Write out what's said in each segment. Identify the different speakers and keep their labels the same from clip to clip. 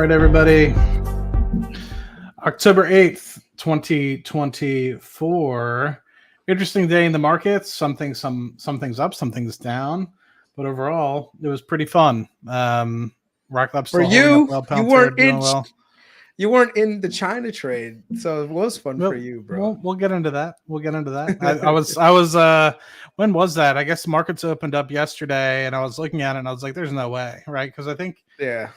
Speaker 1: right, everybody. October 8th, 2024. Interesting day in the markets. Some things up, some things down. But overall, it was pretty fun. Rock Lab still holding up well. Palantir doing well.
Speaker 2: You weren't in the China trade, so it was fun for you, bro.
Speaker 1: We'll get into that. I was. When was that? I guess markets opened up yesterday, and I was looking at it, and I was like, "There's no way," right? Because I think they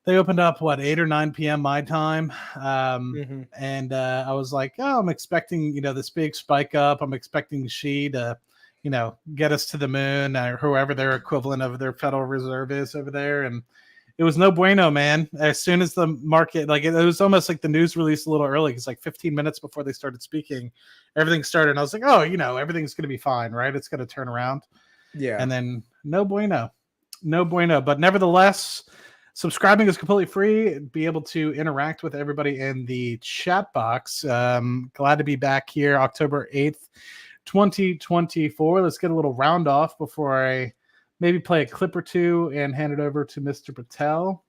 Speaker 1: opened up 8 or 9 p.m. my time, and I was like, "Oh, I'm expecting this big spike up. I'm expecting Xi to, get us to the moon or whoever their equivalent of their Federal Reserve is over there." And it was no bueno, man. As soon as the market, it was almost like the news released a little early because 15 minutes before they started speaking, everything started. And I was like, oh, everything's going to be fine, right? It's going to turn around.
Speaker 2: Yeah.
Speaker 1: And then no bueno. But nevertheless, subscribing is completely free. Be able to interact with everybody in the chat box. Glad to be back here, October 8th, 2024. Let's get a little round off before I maybe play a clip or two and hand it over to Mr. Patel.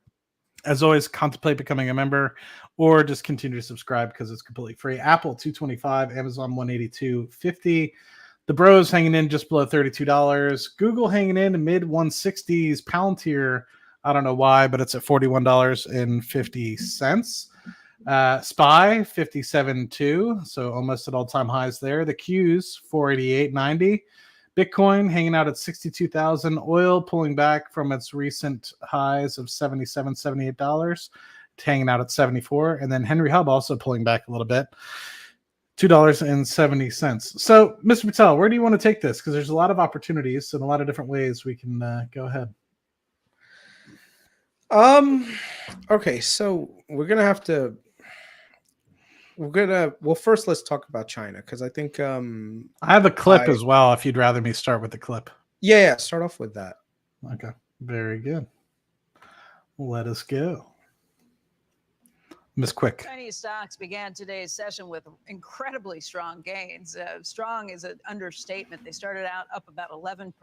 Speaker 1: As always, contemplate becoming a member or just continue to subscribe because it's completely free. Apple $225, Amazon $182.50. The Bros hanging in just below $32. Google hanging in mid 160s. Palantir, I don't know why, but it's at $41.50. SPY 57.2, so almost at all-time highs there. The Qs 488.90. Bitcoin hanging out at 62,000. Oil pulling back from its recent highs of $77, $78, hanging out at 74. And then Henry Hub also pulling back a little bit, $2.70. So, Mr. Patel, where do you want to take this? Because there's a lot of opportunities and a lot of different ways we can go ahead.
Speaker 2: Okay, so well, first let's talk about China because I think
Speaker 1: I have a clip as well if you'd rather me start with the clip.
Speaker 2: Yeah, start off with that.
Speaker 1: Okay, very good. Let us go. Miss Quick.
Speaker 3: Chinese stocks began today's session with incredibly strong gains. Strong is an understatement. They started out up about 11%,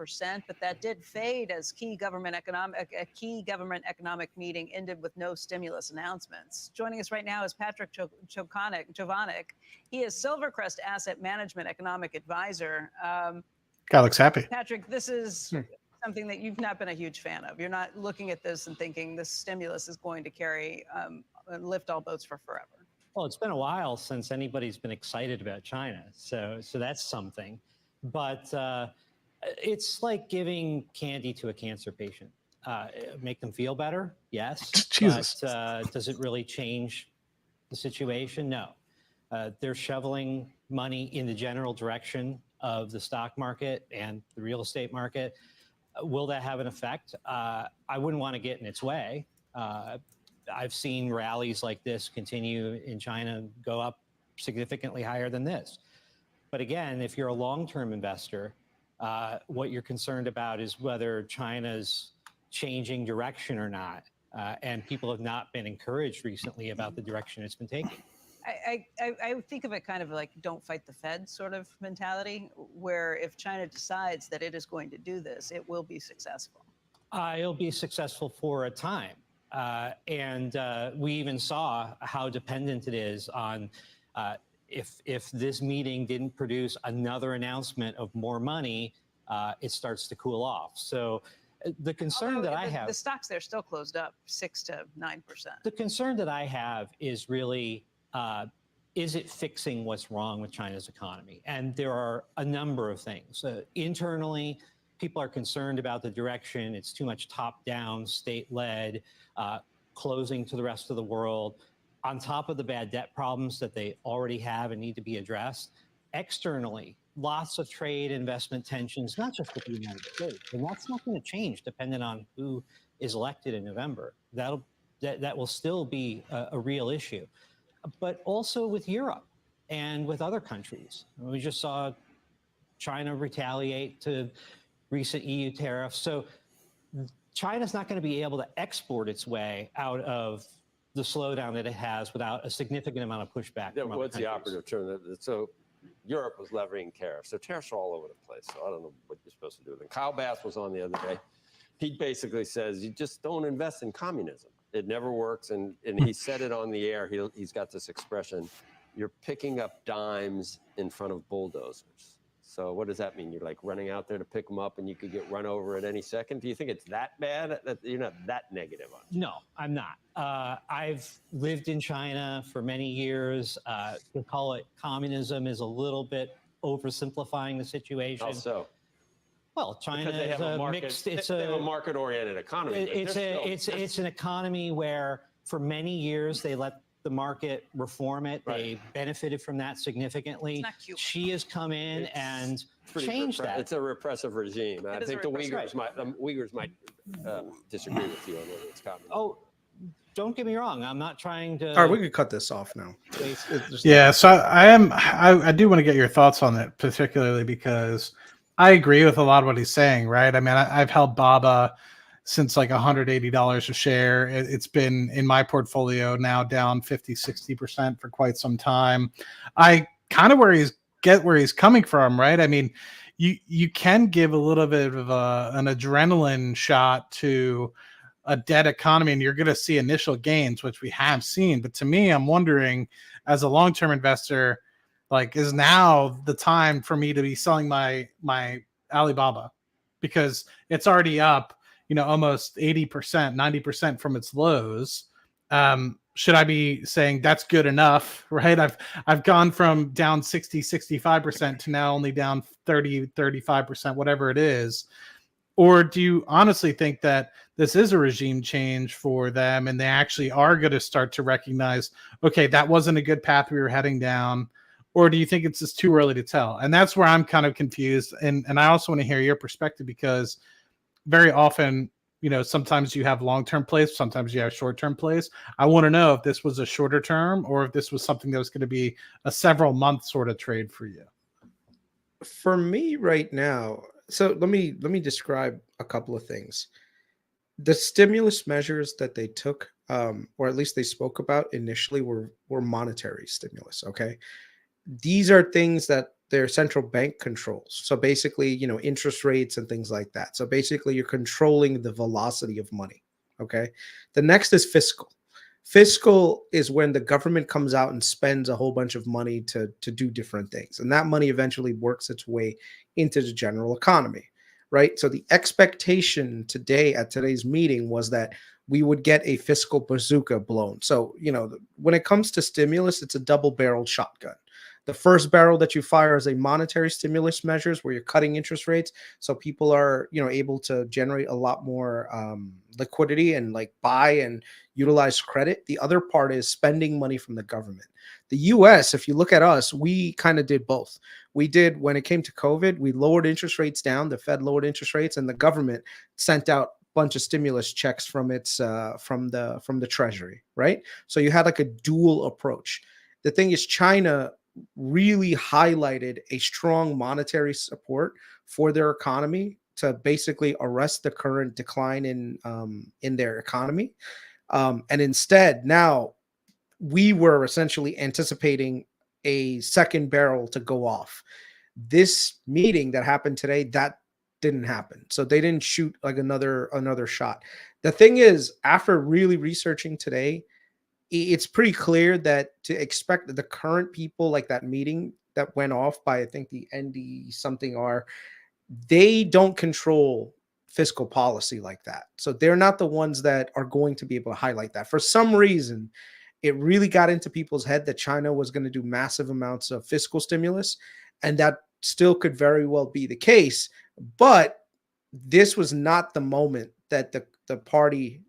Speaker 3: but that did fade as a key government economic meeting ended with no stimulus announcements. Joining us right now is Patrick Chovanec. He is Silvercrest Asset Management Economic Advisor.
Speaker 1: Guy looks happy.
Speaker 3: Patrick, this is something that you've not been a huge fan of. You're not looking at this and thinking this stimulus is going to carry lift all boats for forever.
Speaker 4: Well, it's been a while since anybody's been excited about China, so that's something. But it's like giving candy to a cancer patient. Make them feel better, yes.
Speaker 1: Jesus.
Speaker 4: But does it really change the situation? No. They're shoveling money in the general direction of the stock market and the real estate market. Will that have an effect? I wouldn't want to get in its way. I've seen rallies like this continue in China go up significantly higher than this. But again, if you're a long-term investor, what you're concerned about is whether China's changing direction or not. And people have not been encouraged recently about the direction it's been taking.
Speaker 3: I think of it kind of like don't fight the Fed sort of mentality, where if China decides that it is going to do this, it will be successful.
Speaker 4: It'll be successful for a time. And we even saw how dependent it is on if this meeting didn't produce another announcement of more money, it starts to cool off. So the concern that I have...
Speaker 3: The stocks there still closed up 6 to 9%.
Speaker 4: The concern that I have is really, is it fixing what's wrong with China's economy? And there are a number of things. Internally, people are concerned about the direction. It's too much top-down, state-led, closing to the rest of the world, on top of the bad debt problems that they already have and need to be addressed. Externally, lots of trade investment tensions, not just with the United States. And that's not going to change depending on who is elected in November. That will still be a real issue. But also with Europe and with other countries. We just saw China retaliate to recent EU tariffs. So China's not going to be able to export its way out of the slowdown that it has without a significant amount of pushback.
Speaker 5: Yeah, what's the operative term? So Europe was levying tariffs. So tariffs are all over the place. So I don't know what you're supposed to do with them. Kyle Bass was on the other day. He basically says you just don't invest in communism. It never works. And he said it on the air. He's got this expression, you're picking up dimes in front of bulldozers. So what does that mean? You're like running out there to pick them up and you could get run over at any second. Do you think it's that bad? That you're not that negative on it?
Speaker 4: No, I'm not. I've lived in China for many years. To call it communism is a little bit oversimplifying the situation.
Speaker 5: How so?
Speaker 4: Well, China
Speaker 5: Because they have
Speaker 4: is
Speaker 5: a
Speaker 4: a
Speaker 5: market,
Speaker 4: mixed.
Speaker 5: they have a market-oriented economy. but
Speaker 4: It's an economy where for many years they let the market reform it.
Speaker 5: Right.
Speaker 4: They benefited from that significantly.
Speaker 3: It's not Cuba.
Speaker 4: She has come in
Speaker 5: It's
Speaker 4: and
Speaker 5: pretty
Speaker 4: changed that.
Speaker 5: It's a repressive regime. I
Speaker 3: It is
Speaker 5: think
Speaker 3: a
Speaker 5: the
Speaker 3: repressive
Speaker 5: Uyghurs might disagree with you on whether it's communism.
Speaker 4: Oh, don't get me wrong. I'm not trying to.
Speaker 2: All right, we could cut this off now.
Speaker 1: Yeah, so I do want to get your thoughts on it, particularly because I agree with a lot of what he's saying, right? I mean, I've held BABA since like $180 a share. It's been in my portfolio now down 50-60% for quite some time. I kind of where he's coming from, right? I mean, you can give a little bit of an adrenaline shot to a dead economy and you're going to see initial gains, which we have seen. But to me, I'm wondering, as a long-term investor, like, is now the time for me to be selling my Alibaba because it's already up, almost 80%, 90% from its lows. Should I be saying that's good enough, right? I've gone from down 60-65% to now only down 30-35%, whatever it is. Or do you honestly think that this is a regime change for them and they actually are going to start to recognize, okay, that wasn't a good path we were heading down? Or do you think it's just too early to tell? And that's where I'm kind of confused. And I also want to hear your perspective because very often, sometimes you have long-term plays, sometimes you have short-term plays. I want to know if this was a shorter term or if this was something that was going to be a several month sort of trade for you.
Speaker 2: For me right now, so let me describe a couple of things. The stimulus measures that they took, or at least they spoke about initially, were monetary stimulus. Okay, these are things that their central bank controls. So basically, interest rates and things like that. So basically, you're controlling the velocity of money. Okay, the next is fiscal. Fiscal is when the government comes out and spends a whole bunch of money to do different things. And that money eventually works its way into the general economy, right? So the expectation today at today's meeting was that we would get a fiscal bazooka blown. So, when it comes to stimulus, it's a double-barreled shotgun. The first barrel that you fire is a monetary stimulus measures where you're cutting interest rates. So people are, able to generate a lot more liquidity and like buy and utilize credit. The other part is spending money from the government. The US, if you look at us, we kind of did both. We did, when it came to COVID, we lowered interest rates down. The Fed lowered interest rates and the government sent out a bunch of stimulus checks from its from the Treasury, right? So you had like a dual approach. The thing is, China really highlighted a strong monetary support for their economy to basically arrest the current decline in their economy. And instead, now we were essentially anticipating a second barrel to go off. This meeting that happened today, that didn't happen. So they didn't shoot like another shot. The thing is, after really researching today, it's pretty clear that to expect the current people, like that meeting that went off by, I think, the ND something R, they don't control fiscal policy like that. So they're not the ones that are going to be able to highlight that. For some reason, it really got into people's head that China was going to do massive amounts of fiscal stimulus, and that still could very well be the case. But this was not the moment that the party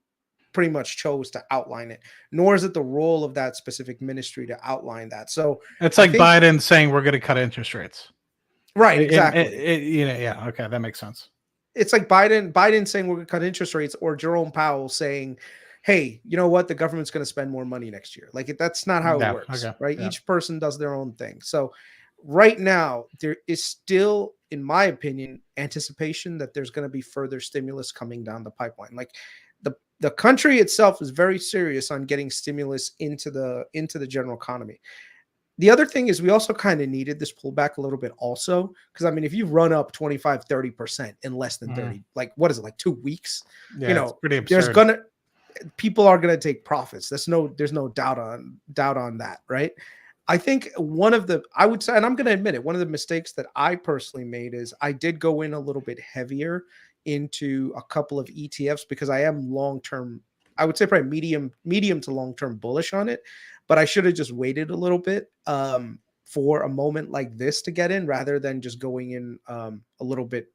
Speaker 2: pretty much chose to outline it, nor is it the role of that specific ministry to outline that. So
Speaker 1: it's like Biden saying we're going to cut interest rates.
Speaker 2: Right, exactly.
Speaker 1: Yeah, okay, that makes sense.
Speaker 2: It's like Biden saying we're going to cut interest rates, or Jerome Powell saying, hey, you know what? The government's going to spend more money next year. Like that's not how it works, right? Yeah. Each person does their own thing. So right now, there is still, in my opinion, anticipation that there's going to be further stimulus coming down the pipeline. Like the country itself is very serious on getting stimulus into the general economy. The other thing is we also kind of needed this pullback a little bit also, because I mean, if you run up 25-30% in less than 30, like what is it, like 2 weeks?
Speaker 1: Yeah, it's pretty absurd.
Speaker 2: people are going to take profits. There's no doubt on that, right? I think I would say, and I'm going to admit it, one of the mistakes that I personally made is I did go in a little bit heavier into a couple of ETFs because I am long-term, I would say probably medium to long-term bullish on it, but I should have just waited a little bit for a moment like this to get in rather than just going in a little bit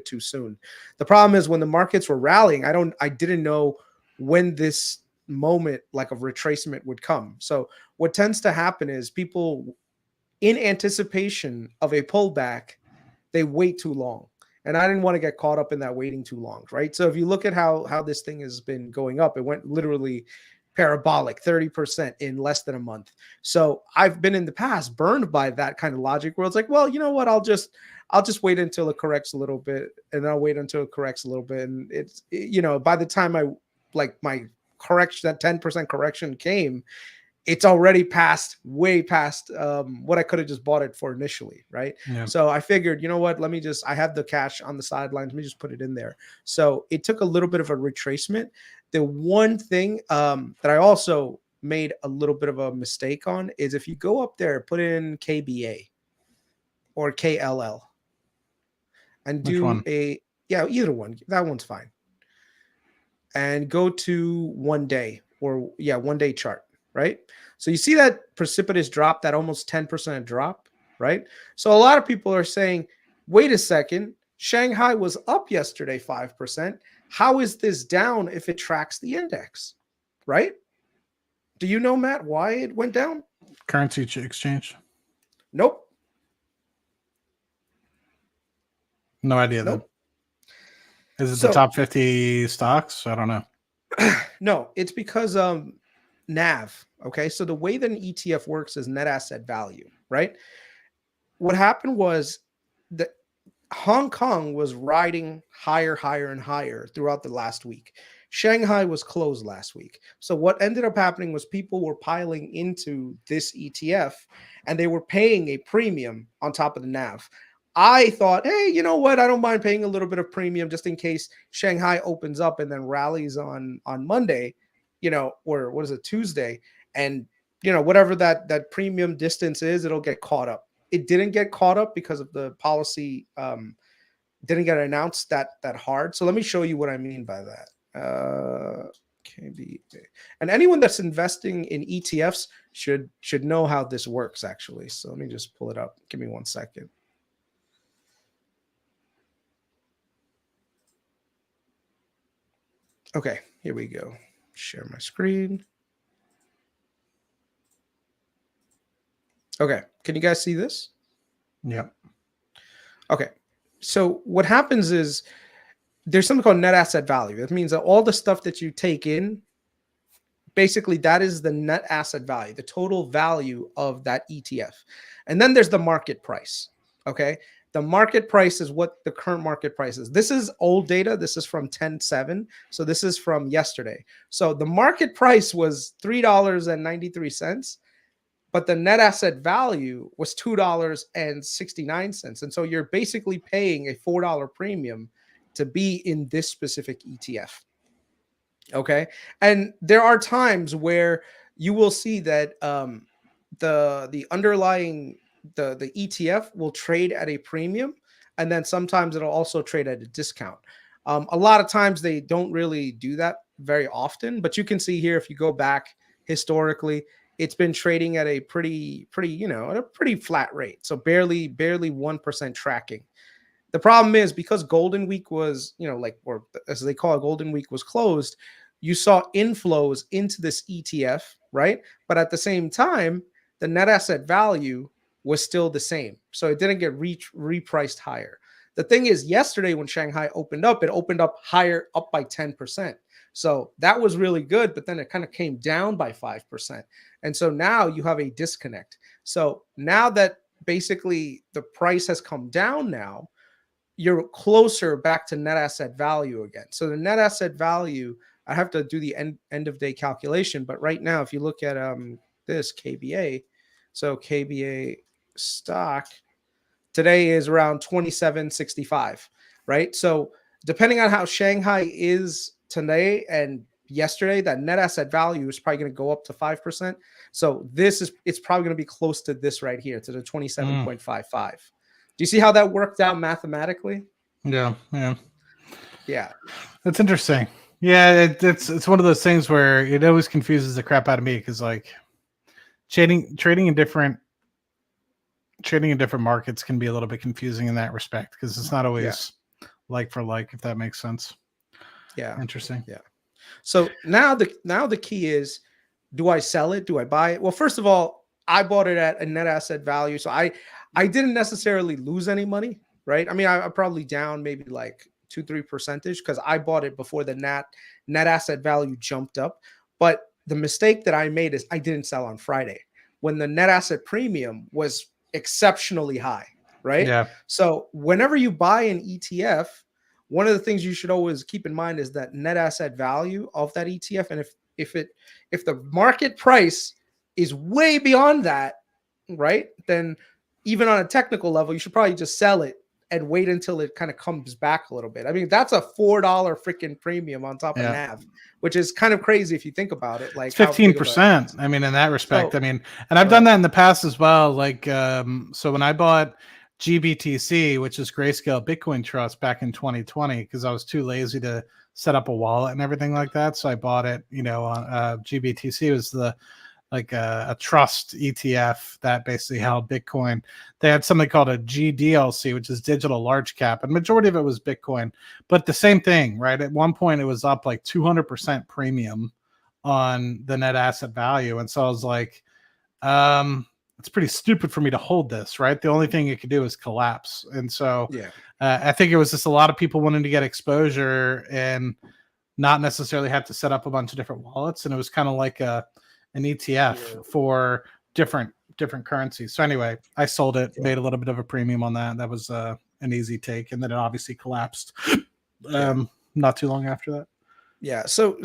Speaker 2: too soon. The problem is when the markets were rallying, I didn't know when this moment like of retracement would come. So what tends to happen is people in anticipation of a pullback, they wait too long. And I didn't want to get caught up in that waiting too long, right? So if you look at how this thing has been going up, it went literally parabolic, 30% in less than a month. So I've been in the past burned by that kind of logic where it's like, well, you know what? I'll just wait until it corrects a little bit, and I'll wait until it corrects a little bit. And it's, by the time my correction, that 10% correction came, it's already way past what I could have just bought it for initially, right?
Speaker 1: Yeah.
Speaker 2: So I figured, you know what, I have the cash on the sidelines, let me just put it in there. So it took a little bit of a retracement. The one thing that I also made a little bit of a mistake on is if you go up there, put in KBA or KLL and do either one, that one's fine. And go to 1 day or 1 day chart, right? So you see that precipitous drop, that almost 10% drop, right? So a lot of people are saying, wait a second, Shanghai was up yesterday 5%. How is this down if it tracks the index, right? Do you know, Matt, why it went down?
Speaker 1: Currency exchange.
Speaker 2: Nope.
Speaker 1: No idea.
Speaker 2: Nope.
Speaker 1: Is it the top 50 stocks? I don't know.
Speaker 2: No, it's because NAV. Okay, so the way that an ETF works is net asset value, right? What happened was that Hong Kong was riding higher, and higher throughout the last week. Shanghai was closed last week. So what ended up happening was people were piling into this ETF and they were paying a premium on top of the NAV. I thought, hey, you know what? I don't mind paying a little bit of premium just in case Shanghai opens up and then rallies on Monday, or what is it, Tuesday? And, whatever that premium distance is, it'll get caught up. It didn't get caught up because of the policy didn't get announced that hard. So let me show you what I mean by that. And anyone that's investing in ETFs should know how this works, actually. So let me just pull it up. Give me 1 second. Okay, here we go. Share my screen. Okay, can you guys see this?
Speaker 1: Yeah.
Speaker 2: Okay, so what happens is there's something called net asset value. That means that all the stuff that you take in, basically that is the net asset value, the total value of that ETF. And then there's the market price, okay? The market price is what the current market price is. This is old data. This is from 10/7. So this is from yesterday. So the market price was $3.93, but the net asset value was $2.69. And so you're basically paying a $4 premium to be in this specific ETF. Okay. And there are times where you will see that the underlying the ETF will trade at a premium, and then sometimes it'll also trade at a discount. A lot of times they don't really do that very often, but you can see here, if you go back historically, it's been trading at a pretty, at a pretty flat rate. So barely 1% tracking. The problem is because Golden Week was, or as they call it, Golden Week was closed, you saw inflows into this ETF, right? But at the same time, the net asset value was still the same. So it didn't get repriced higher. The thing is, yesterday when Shanghai opened up, it opened up higher, up by 10%. So that was really good, but then it kind of came down by 5%. And so now you have a disconnect. So now that basically the price has come down now, you're closer back to net asset value again. So the net asset value, I have to do the end of day calculation, but right now, if you look at this KBA, so KBA stock today is around 27.65, right? So depending on how Shanghai is today and yesterday, that net asset value is probably going to go up to 5%. So it's probably going to be close to this right here, to the 27.55. Do you see how that worked out mathematically?
Speaker 1: Yeah.
Speaker 2: Yeah.
Speaker 1: That's interesting. Yeah, it's one of those things where it always confuses the crap out of me because like trading in different markets can be a little bit confusing in that respect because it's not always like for like, if that makes sense.
Speaker 2: Yeah.
Speaker 1: Interesting.
Speaker 2: Yeah. So now the key is, do I sell it? Do I buy it? Well, first of all, I bought it at a net asset value. So I didn't necessarily lose any money, right? I mean, I'm probably down maybe like 2-3% because I bought it before the net asset value jumped up. But the mistake that I made is I didn't sell on Friday when the net asset premium was exceptionally high, right?
Speaker 1: Yeah.
Speaker 2: So whenever you buy an ETF, one of the things you should always keep in mind is that net asset value of that ETF. And if the market price is way beyond that, right, then even on a technical level, you should probably just sell it and wait until it kind of comes back a little bit. I mean, that's a $4 freaking premium on top of NAV, which is kind of crazy if you think about it. Like
Speaker 1: it's 15%. I mean, in that respect,
Speaker 2: So,
Speaker 1: I mean, and I've done that in the past as well. Like, so when I bought GBTC, which is Grayscale Bitcoin Trust, back in 2020, because I was too lazy to set up a wallet and everything like that, so I bought it. You know, on GBTC was a trust ETF that basically held Bitcoin. They had something called a GDLC, which is digital large cap, and majority of it was Bitcoin. But the same thing, right? At one point, it was up like 200% premium on the net asset value, and so I was like, it's pretty stupid for me to hold this, right? The only thing it could do is collapse. And so I think it was just a lot of people wanting to get exposure and not necessarily have to set up a bunch of different wallets. And it was kind of like an ETF for different currencies. So anyway, I sold it, made a little bit of a premium on that. That was an easy take. And then it obviously collapsed not too long after that.
Speaker 2: Yeah. So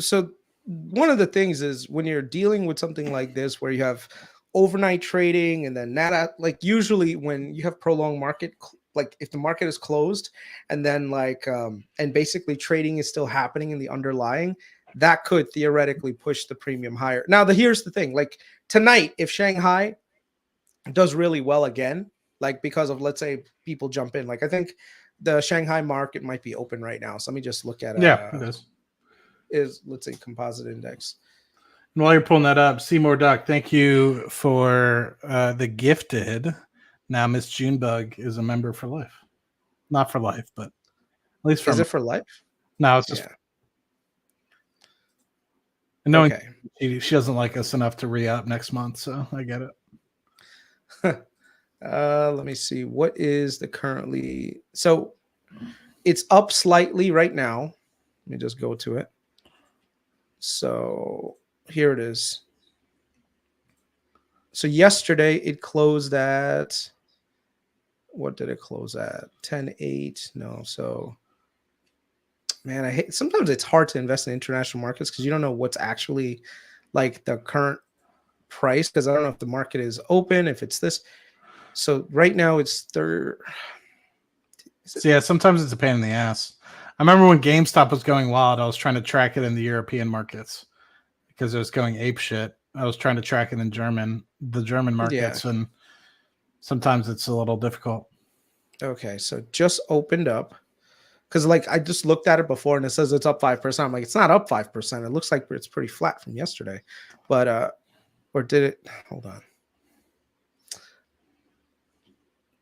Speaker 2: one of the things is when you're dealing with something like this, where you have overnight trading and then like usually when you have prolonged market, like if the market is closed and then like and basically trading is still happening in the underlying, that could theoretically push the premium higher. Now here's the thing, like tonight, if Shanghai does really well again, like because of, let's say, people jump in, like I think the Shanghai market might be open right now. So let me just look at
Speaker 1: it
Speaker 2: is let's say composite index.
Speaker 1: And while you're pulling that up, Seymour Duck, thank you for the gifted. Now Miss Junebug is a member for life. Not for life, but at least for
Speaker 2: Is it for life?
Speaker 1: No, it's just knowing she doesn't like us enough to re-up next month, so I get it.
Speaker 2: Let me see. What is the currently? So it's up slightly right now. Let me just go to it. So here it is. So yesterday it closed at, what did it close at? 10.8. No. So man, I hate, sometimes it's hard to invest in international markets because you don't know what's actually like the current price, because I don't know if the market is open, if it's this. So right now it's
Speaker 1: yeah, sometimes it's a pain in the ass. I remember when GameStop was going wild, I was trying to track it in the European markets because it was going ape shit. I was trying to track it in the German markets, and sometimes it's a little difficult.
Speaker 2: Okay, so just opened up because like I just looked at it before and it says it's up 5%. I'm like, it's not up 5%. It looks like it's pretty flat from yesterday, but or did it? Hold on.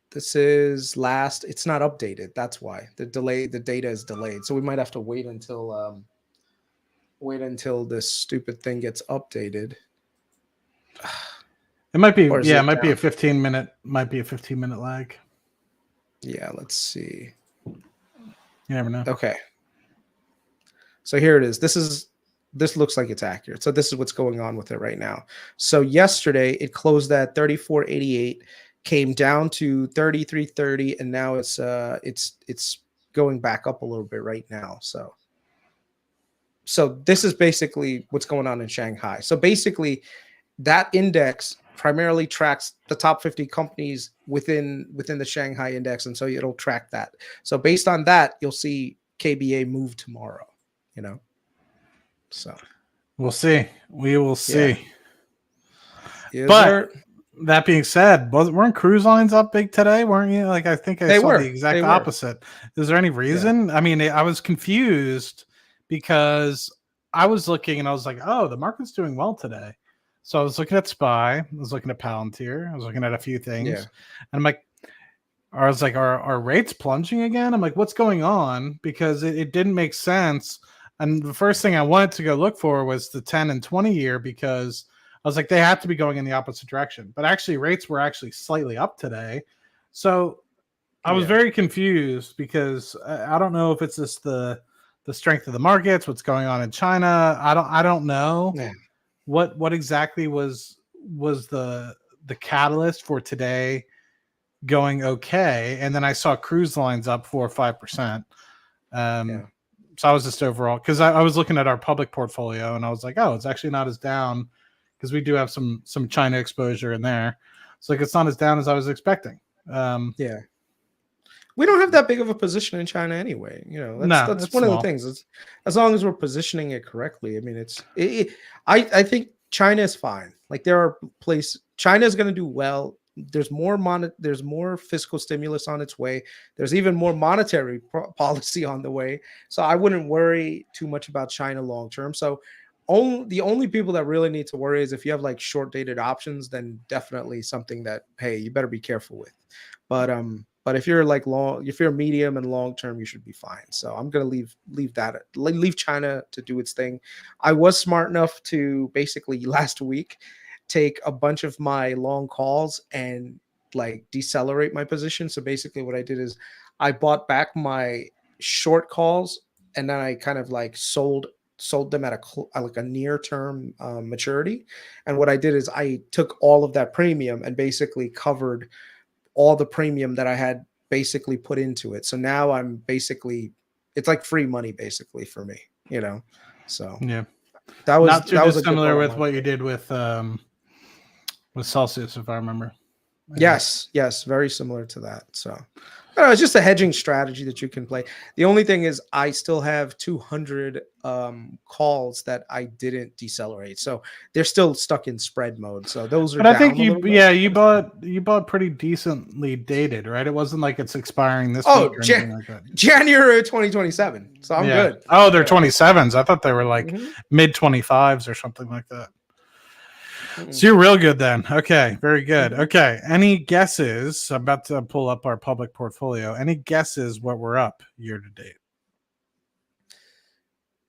Speaker 2: This is last. It's not updated. That's why the data is delayed. So we might have to wait until this stupid thing gets updated.
Speaker 1: It might be, it might be a 15-minute lag.
Speaker 2: Yeah, let's see.
Speaker 1: You never know.
Speaker 2: Okay. So here it is. This looks like it's accurate. So this is what's going on with it right now. So yesterday it closed at 34.88, came down to 33.30, and now it's going back up a little bit right now. So this is basically what's going on in Shanghai. So basically that index primarily tracks the top 50 companies within the Shanghai index, and so it'll track that. So based on that, you'll see KBA move tomorrow, So
Speaker 1: we'll see. We will see.
Speaker 2: Yes,
Speaker 1: But
Speaker 2: sir.
Speaker 1: that being said, weren't cruise lines up big today? Weren't you? Like, I think I
Speaker 2: They
Speaker 1: saw
Speaker 2: were.
Speaker 1: the exact
Speaker 2: They were.
Speaker 1: opposite. Is there any reason? I mean, I was confused because I was looking and I was like, oh, the market's doing well today. So I was looking at SPY, I was looking at Palantir, I was looking at a few things,
Speaker 2: Yeah.
Speaker 1: and I'm like, I was like, are rates plunging again? I'm like, what's going on? Because it didn't make sense. And the first thing I wanted to go look for was the 10 and 20 year, because I was like, they have to be going in the opposite direction. But actually, rates were actually slightly up today. So I was very confused because I don't know if it's just the strength of the markets, what's going on in China. I don't know what exactly was the catalyst for today going okay. And then I saw cruise lines up 4 or 5%. So I was just overall, because I was looking at our public portfolio and I was like, oh, it's actually not as down, because we do have some China exposure in there. So like, it's not as down as I was expecting.
Speaker 2: We don't have that big of a position in China anyway. You know, that's one
Speaker 1: small.
Speaker 2: of the things. It's, as long as we're positioning it correctly. I mean, I think China is fine. Like, there are places China is going to do well. There's more fiscal stimulus on its way. There's even more monetary policy on the way. So I wouldn't worry too much about China long term. So the only people that really need to worry is if you have like short dated options, then definitely something that, hey, you better be careful with. But if you're like if you're medium and long term, you should be fine. So I'm gonna leave China to do its thing. I was smart enough to basically last week take a bunch of my long calls and like decelerate my position. So basically what I did is I bought back my short calls and then I kind of like sold them at a near term maturity. And what I did is I took all of that premium and basically covered all the premium that I had basically put into it. So now it's like free money basically for me, you know? So
Speaker 1: yeah,
Speaker 2: that was
Speaker 1: not too
Speaker 2: that was
Speaker 1: dissimilar with what you did with Celsius, if I remember.
Speaker 2: Yes, very similar to that. So it's just a hedging strategy that you can play. The only thing is I still have 200 calls that I didn't decelerate, so they're still stuck in spread mode. So those are.
Speaker 1: But I think you bought pretty decently dated, right? It wasn't like it's expiring this week or anything like that.
Speaker 2: January 2027. So I'm good.
Speaker 1: Oh, they're 27s. I thought they were like mid 25s or something like that. So you're real good then. Okay, very good. Okay, any guesses? I'm about to pull up our public portfolio. Any guesses what we're up year to date?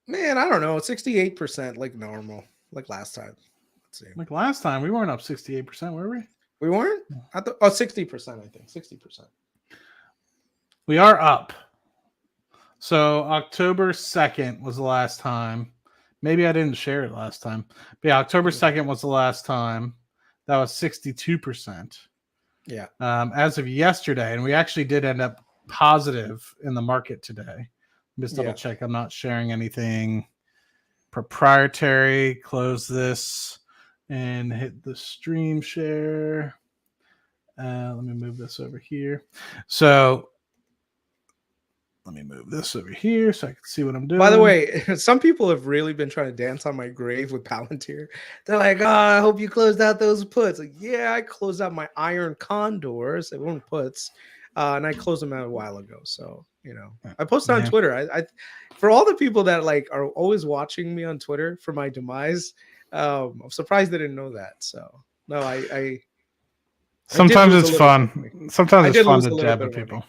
Speaker 2: Man, I don't know. 68%, like normal, like last time. Let's see.
Speaker 1: Like last time, we weren't up 68%, were we?
Speaker 2: We weren't? 60%, I think. 60%.
Speaker 1: We are up. So October 2nd was the last time. Maybe I didn't share it last time. But yeah, October 2nd was the last time. That was 62%.
Speaker 2: Yeah.
Speaker 1: As of yesterday, and we actually did end up positive in the market today. Just double check. I'm not sharing anything proprietary. Close this and hit the stream share. Let me move this over here. So let me move this over here so I can see what I'm doing.
Speaker 2: By the way, some people have really been trying to dance on my grave with Palantir. They're like, oh, I hope you closed out those puts. Like, yeah, I closed out my iron condors. They weren't puts. And I closed them out a while ago. So, you know, I posted on Twitter. I for all the people that like are always watching me on Twitter for my demise, I'm surprised they didn't know that. So, no,
Speaker 1: sometimes it's fun. Sometimes it's fun to jab at people.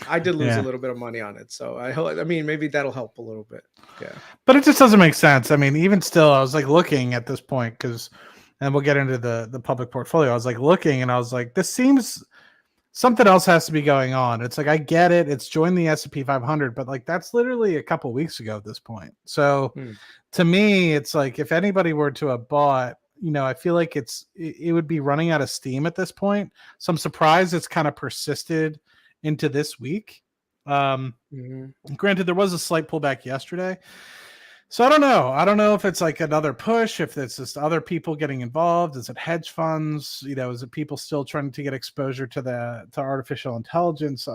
Speaker 2: I did lose a little bit of money on it, so I mean, maybe that'll help a little bit. Yeah,
Speaker 1: but it just doesn't make sense. I mean, even still, I was like looking at this point and we'll get into the public portfolio. I was like looking, and I was like, this seems something else has to be going on. It's like I get it. It's joined the S&P 500, but like that's literally a couple weeks ago at this point. So to me, it's like if anybody were to have bought, you know, I feel like it would be running out of steam at this point. So I'm surprised it's kind of persisted into this week. Granted, there was a slight pullback yesterday. So I don't know. I don't know if it's like another push, if it's just other people getting involved. Is it hedge funds? You know, is it people still trying to get exposure to artificial intelligence?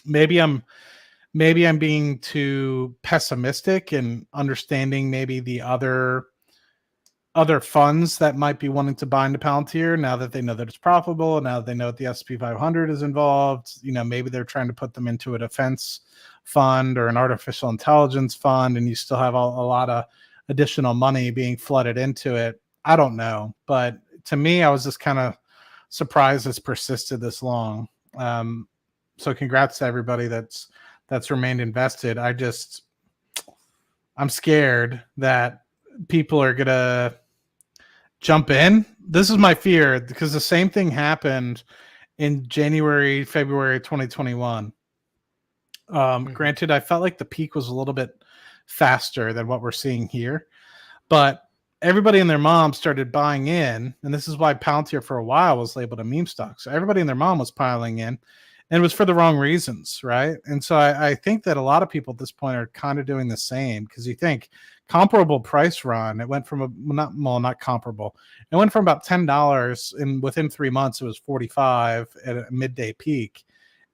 Speaker 1: Maybe I'm maybe I'm being too pessimistic and understanding maybe the other funds that might be wanting to buy into Palantir now that they know that it's profitable, now that they know that the S&P 500 is involved. Maybe they're trying to put them into a defense fund or an artificial intelligence fund, and you still have a lot of additional money being flooded into it. I don't know, but to me, I was just kind of surprised it's persisted this long. So congrats to everybody that's remained invested. I'm scared that people are gonna jump in. This is my fear, because the same thing happened in January, February 2021. Granted, I felt like the peak was a little bit faster than what we're seeing here, but everybody and their mom started buying in, and this is why Palantir for a while was labeled a meme stock. So everybody and their mom was piling in, and it was for the wrong reasons, right? And so I think that a lot of people at this point are kind of doing the same, because you think comparable price run, it went from not comparable. It went from about $10, and within 3 months it was 45 at a midday peak.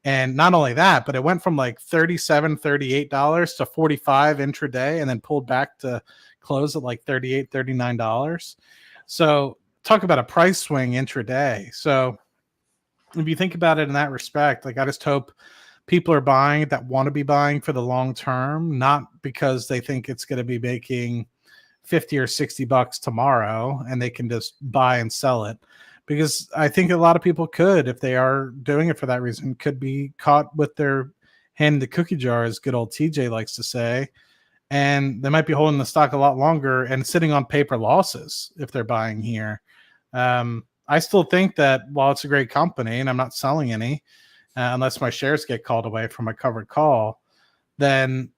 Speaker 1: And not only that, but it went from like $37, $38 to 45 intraday, and then pulled back to close at like $38, $39. So talk about a price swing intraday. So if you think about it in that respect, like I just hope people are buying that want to be buying for the long term, not because they think it's going to be making 50 or 60 bucks tomorrow and they can just buy and sell it. Because I think a lot of people could, if they are doing it for that reason, could be caught with their hand in the cookie jar, as good old TJ likes to say. And they might be holding the stock a lot longer and sitting on paper losses if they're buying here. I still think that while it's a great company, and I'm not selling any, unless my shares get called away from a covered call, then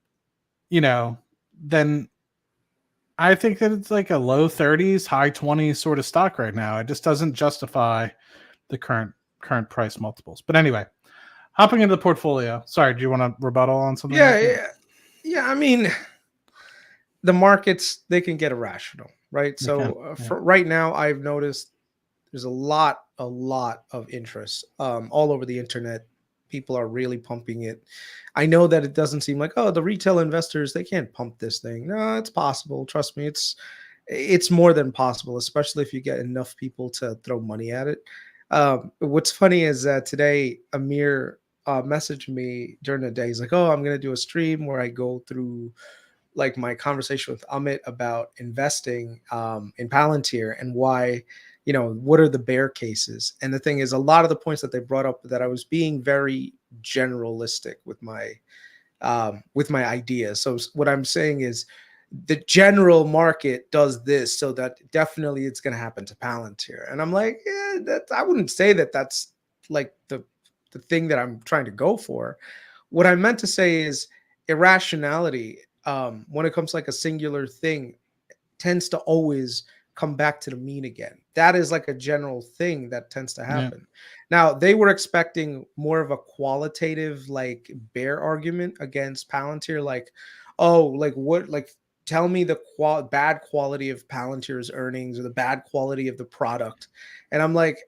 Speaker 1: I think that it's like a low 30s, high 20s sort of stock right now. It just doesn't justify the current price multiples. But anyway, hopping into the portfolio. Sorry, do you want to rebuttal on something?
Speaker 2: Yeah. I mean, the markets, they can get irrational, right? So for right now, I've noticed there's a lot of interest all over the internet. People are really pumping it. I know that it doesn't seem like, oh, the retail investors, they can't pump this thing. No, it's possible. Trust me, it's more than possible, especially if you get enough people to throw money at it. What's funny is that today Amir messaged me during the day. He's like, oh, I'm going to do a stream where I go through like my conversation with Amit about investing in Palantir and why, what are the bear cases? And the thing is, a lot of the points that they brought up, that I was being very generalistic with my ideas. So what I'm saying is the general market does this, so that definitely it's going to happen to Palantir. And I'm like, I wouldn't say that that's like the thing that I'm trying to go for. What I meant to say is irrationality, when it comes to like a singular thing, tends to always come back to the mean again. That is like a general thing that tends to happen. Now, they were expecting more of a qualitative like bear argument against Palantir, like, oh, like what, like tell me the bad quality of Palantir's earnings or the bad quality of the product. And I'm like,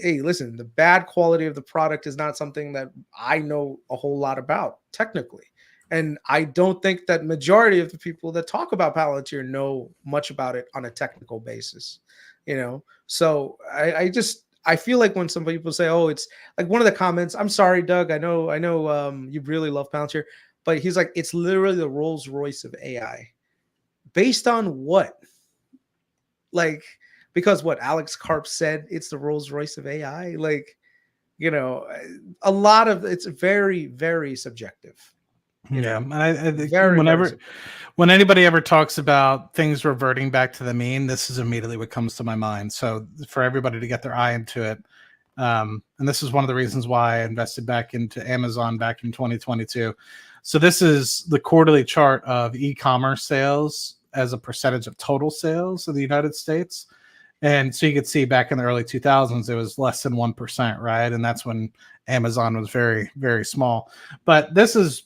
Speaker 2: hey, listen, the bad quality of the product is not something that I know a whole lot about technically. And I don't think that majority of the people that talk about Palantir know much about it on a technical basis, So I feel like when some people say, oh, it's like one of the comments, I'm sorry, Doug, I know you really love Palantir, but he's like, it's literally the Rolls Royce of AI. Based on what? Like, because what Alex Karp said, it's the Rolls Royce of AI. Like, a lot of it's very, very subjective.
Speaker 1: And I think when anybody ever talks about things reverting back to the mean, this is immediately what comes to my mind. So for everybody to get their eye into it, and this is one of the reasons why I invested back into Amazon back in 2022. So this is the quarterly chart of e-commerce sales as a percentage of total sales in the United States. And so you could see back in the early 2000s, it was less than 1%, right? And that's when Amazon was very, very small. But this is,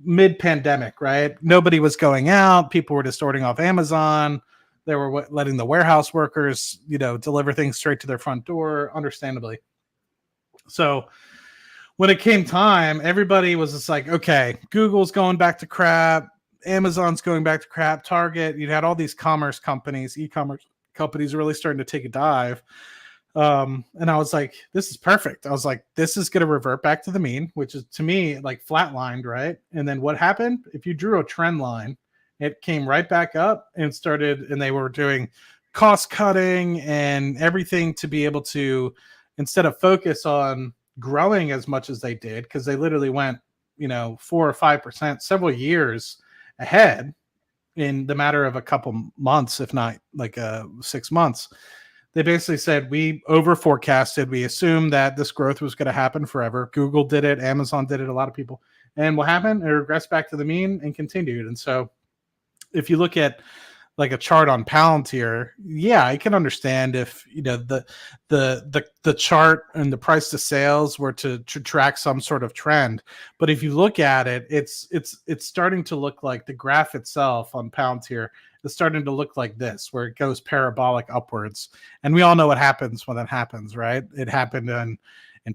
Speaker 1: mid-pandemic, right? Nobody was going out. People were just ordering off Amazon. They were letting the warehouse workers, deliver things straight to their front door, understandably. So when it came time, everybody was just like, okay, Google's going back to crap, Amazon's going back to crap, Target. You had all these commerce companies, e-commerce companies really starting to take a dive. And I was like, this is perfect. I was like, this is going to revert back to the mean, which is to me like flatlined, right? And then what happened? If you drew a trend line, it came right back up and started, and they were doing cost cutting and everything to be able to, instead of focus on growing as much as they did, because they literally went, 4 or 5% several years ahead in the matter of a couple months, if not like 6 months. They basically said we over forecasted. We assumed that this growth was going to happen forever. Google did it. Amazon did it. A lot of people. And what happened? It regressed back to the mean and continued. And so if you look at like a chart on Palantir, yeah, I can understand if the chart and the price to sales were to track some sort of trend. But if you look at it, it's starting to look like the graph itself on Palantir is starting to look like this, where it goes parabolic upwards. And we all know what happens when that happens, right? It happened in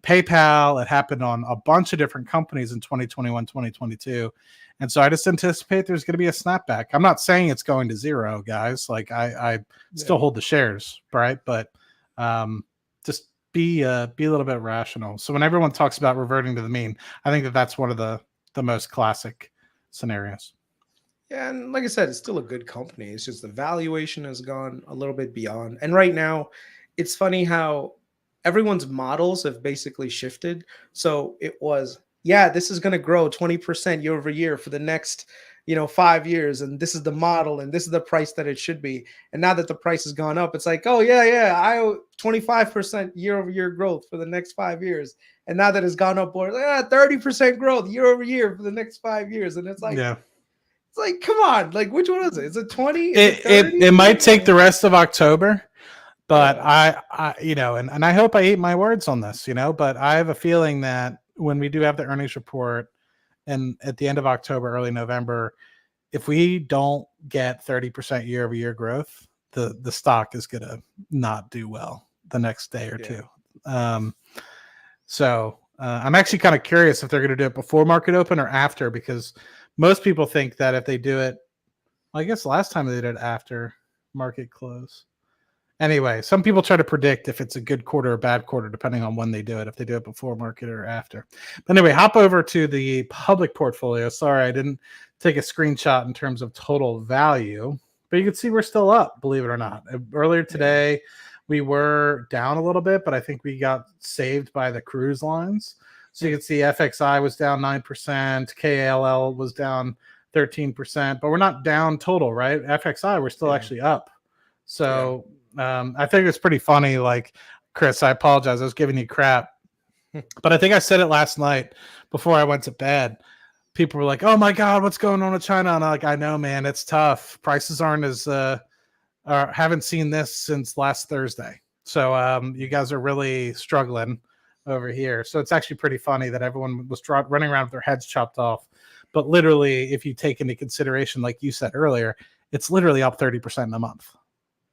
Speaker 1: PayPal. It happened on a bunch of different companies in 2021, 2022. And so I just anticipate there's going to be a snapback. I'm not saying it's going to zero, guys. Like I still hold the shares, right? But just be a little bit rational. So when everyone talks about reverting to the mean, I think that's one of the most classic scenarios.
Speaker 2: Yeah, and like I said, it's still a good company. It's just the valuation has gone a little bit beyond. And right now, it's funny how everyone's models have basically shifted. So it was, yeah, this is going to grow 20% year over year for the next, 5 years. And this is the model and this is the price that it should be. And now that the price has gone up, it's like, oh, yeah, I owe 25% year over year growth for the next 5 years. And now that it's gone up, like, 30% growth year over year for the next 5 years. And it's like,
Speaker 1: yeah.
Speaker 2: It's like, come on, like which one is it? Is it 20?
Speaker 1: It might take the rest of October, but I and I hope I eat my words on this, but I have a feeling that when we do have the earnings report and at the end of October, early November, if we don't get 30% year over year growth, the stock is going to not do well the next day or two. So I'm actually kind of curious if they're going to do it before market open or after, because most people think that if they do it, I guess last time they did it after market close. Anyway, some people try to predict if it's a good quarter or bad quarter, depending on when they do it, if they do it before market or after. But anyway, hop over to the public portfolio. Sorry, I didn't take a screenshot in terms of total value, but you can see we're still up, believe it or not. Earlier today, we were down a little bit, but I think we got saved by the cruise lines. So you can see FXI was down 9%, KALL was down 13%, but we're not down total, right? FXI, we're still actually up. So I think it's pretty funny. Like, Chris, I apologize. I was giving you crap, but I think I said it last night before I went to bed. People were like, oh my God, what's going on with China? And I'm like, I know, man, it's tough. Prices aren't as, haven't seen this since last Thursday. So you guys are really struggling over here. So it's actually pretty funny that everyone was running around with their heads chopped off. But literally, if you take into consideration, like you said earlier, it's literally up 30% in a month.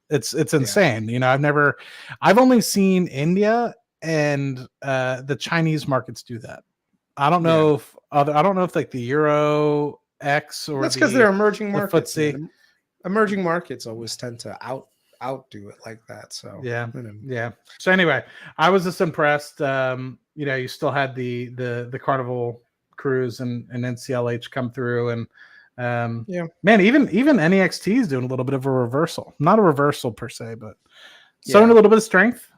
Speaker 1: It's insane. I've only seen India and the Chinese markets do that. I don't know if like the Euro X or
Speaker 2: that's because they're emerging markets.
Speaker 1: FTSE.
Speaker 2: Emerging markets always tend to outdo it like that. So
Speaker 1: yeah. So anyway, I was just impressed. You still had the Carnival cruise and NCLH come through, and man, even NEXT is doing a little bit of a reversal. Not a reversal per se, but showing a little bit of strength.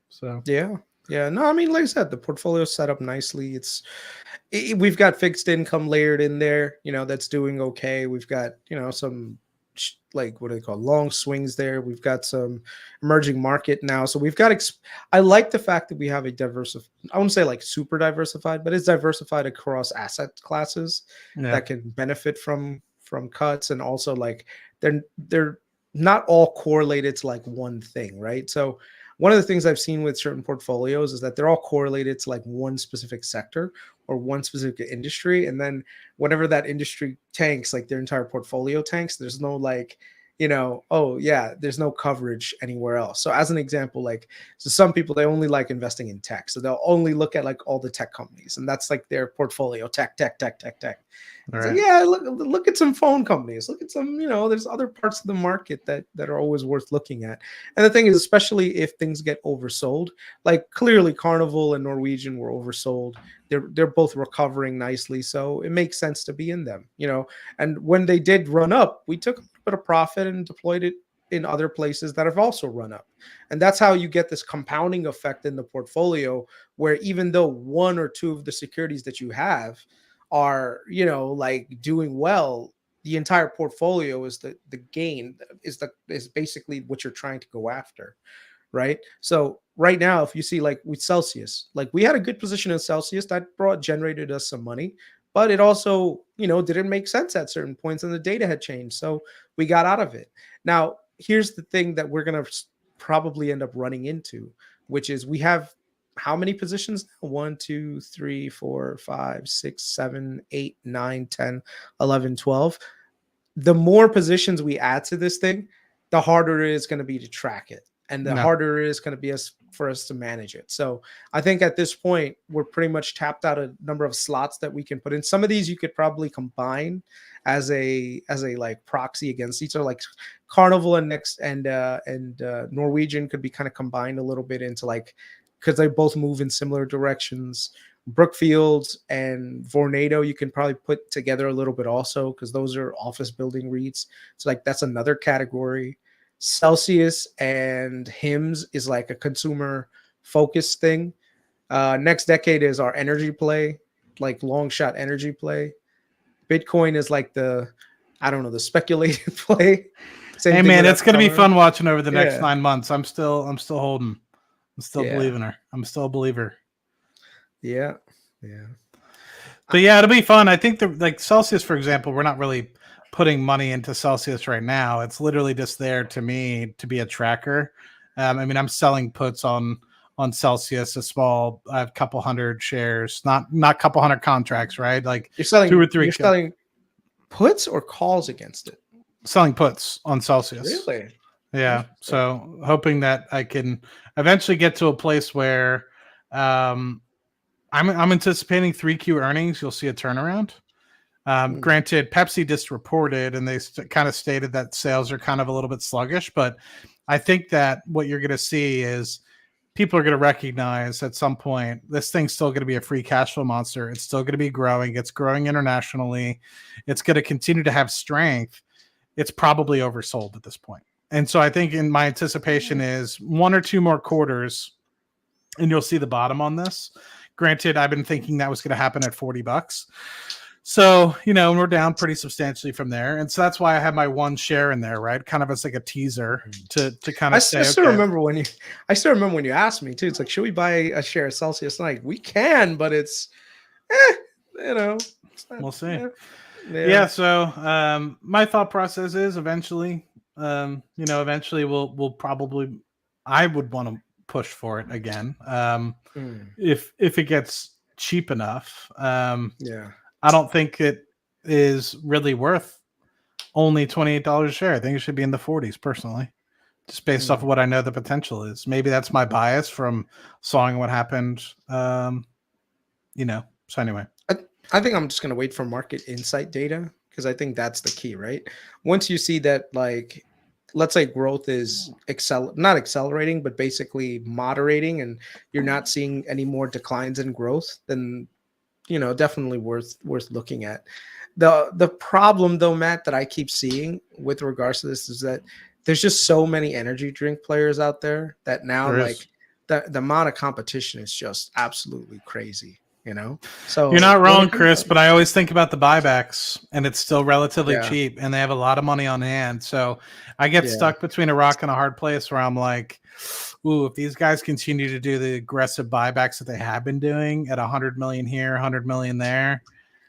Speaker 1: So
Speaker 2: yeah. No, I mean, like I said, the portfolio's set up nicely. We've got fixed income layered in there. That's doing okay. We've got some like what do they call long swings there. We've got some emerging market now. So we've got I like the fact that we have a I wouldn't say like super diversified, but it's diversified across asset classes that can benefit from cuts, and also like they're not all correlated to like one thing, right? So one of the things I've seen with certain portfolios is that they're all correlated to like one specific sector or one specific industry. And then whenever that industry tanks, like their entire portfolio tanks, there's no like, oh yeah, there's no coverage anywhere else. So as an example, like, so some people, they only like investing in tech. So they'll only look at like all the tech companies, and that's like their portfolio, tech.
Speaker 1: All
Speaker 2: So
Speaker 1: right.
Speaker 2: yeah, look at some phone companies. Look at some, there's other parts of the market that are always worth looking at. And the thing is, especially if things get oversold, like clearly Carnival and Norwegian were oversold. They're both recovering nicely, so it makes sense to be in them. And when they did run up, we took a bit of profit and deployed it in other places that have also run up. And that's how you get this compounding effect in the portfolio, where even though one or two of the securities that you have are, like doing well, the entire portfolio is the gain, is basically what you're trying to go after. Right. So right now, if you see like with Celsius, like we had a good position in Celsius that generated us some money, but it also, didn't make sense at certain points and the data had changed. So we got out of it. Now, here's the thing that we're going to probably end up running into, which is we have how many positions now? 1, 2, 3, 4, 5, 6, 7, 8, 9, 10, 11, 12. The more positions we add to this thing, the harder it is going to be to track it. And the harder it is going to be for us to manage it. So I think at this point, we're pretty much tapped out a number of slots that we can put in. Some of these you could probably combine as a like proxy against each other. Like Carnival and Norwegian could be kind of combined a little bit into like, because they both move in similar directions. Brookfield and Vornado, you can probably put together a little bit also, because those are office building REITs. So like that's another category. Celsius and HIMS is like a consumer focused thing. Next Decade is our energy play, like long shot energy play. Bitcoin is like the speculative play. Same
Speaker 1: Hey
Speaker 2: thing
Speaker 1: man,
Speaker 2: with
Speaker 1: it's gonna be
Speaker 2: Epsilon.
Speaker 1: fun watching over the next
Speaker 2: Yeah.
Speaker 1: 9 months. I'm still holding. I'm still
Speaker 2: Yeah.
Speaker 1: believing her. I'm still a believer.
Speaker 2: Yeah.
Speaker 1: But yeah, it'll be fun. I think like Celsius, for example, we're not really putting money into Celsius right now. It's literally just there to me to be a tracker. I mean, I'm selling puts on Celsius, a small, I have a couple hundred shares, not couple hundred contracts, right? Like
Speaker 2: You're selling
Speaker 1: 2 or 3.
Speaker 2: You're selling puts or calls against it?
Speaker 1: Selling puts on Celsius.
Speaker 2: Really?
Speaker 1: Yeah. So hoping that I can eventually get to a place where I'm anticipating 3Q earnings. You'll see a turnaround. Granted, Pepsi just reported and they kind of stated that sales are kind of a little bit sluggish, but I think that what you're going to see is people are going to recognize at some point this thing's still going to be a free cash flow monster. It's still going to be growing. It's growing internationally. It's going to continue to have strength. It's probably oversold at this point. And so I think in my anticipation is 1 or 2 more quarters and you'll see the bottom on this. Granted, I've been thinking that was going to happen at $40. So, we're down pretty substantially from there. And so that's why I have my 1 share in there, right? Kind of as like a teaser to kind of
Speaker 2: I still remember when you asked me too. It's like, should we buy a share of Celsius? I'm like, we can, but it's,
Speaker 1: we'll see.
Speaker 2: Yeah.
Speaker 1: So my thought process is eventually, eventually we'll probably, I would want to push for it again. If it gets cheap enough. I don't think it is really worth only $28 a share. I think it should be in the 40s personally, just based off of what I know the potential is. Maybe that's my bias from sawing what happened. So anyway,
Speaker 2: I think I'm just going to wait for market insight data, because I think that's the key, right? Once you see that, like, let's say growth is not accelerating, but basically moderating, and you're not seeing any more declines in growth, then definitely worth looking at. The problem though, Matt, that I keep seeing with regards to this is that there's just so many energy drink players out there that now like the amount of competition is just absolutely crazy, So
Speaker 1: you're not wrong, Chris, but I always think about the buybacks and it's still relatively cheap and they have a lot of money on hand. So I get stuck between a rock and a hard place where I'm like, ooh, if these guys continue to do the aggressive buybacks that they have been doing at 100 million here, 100 million there,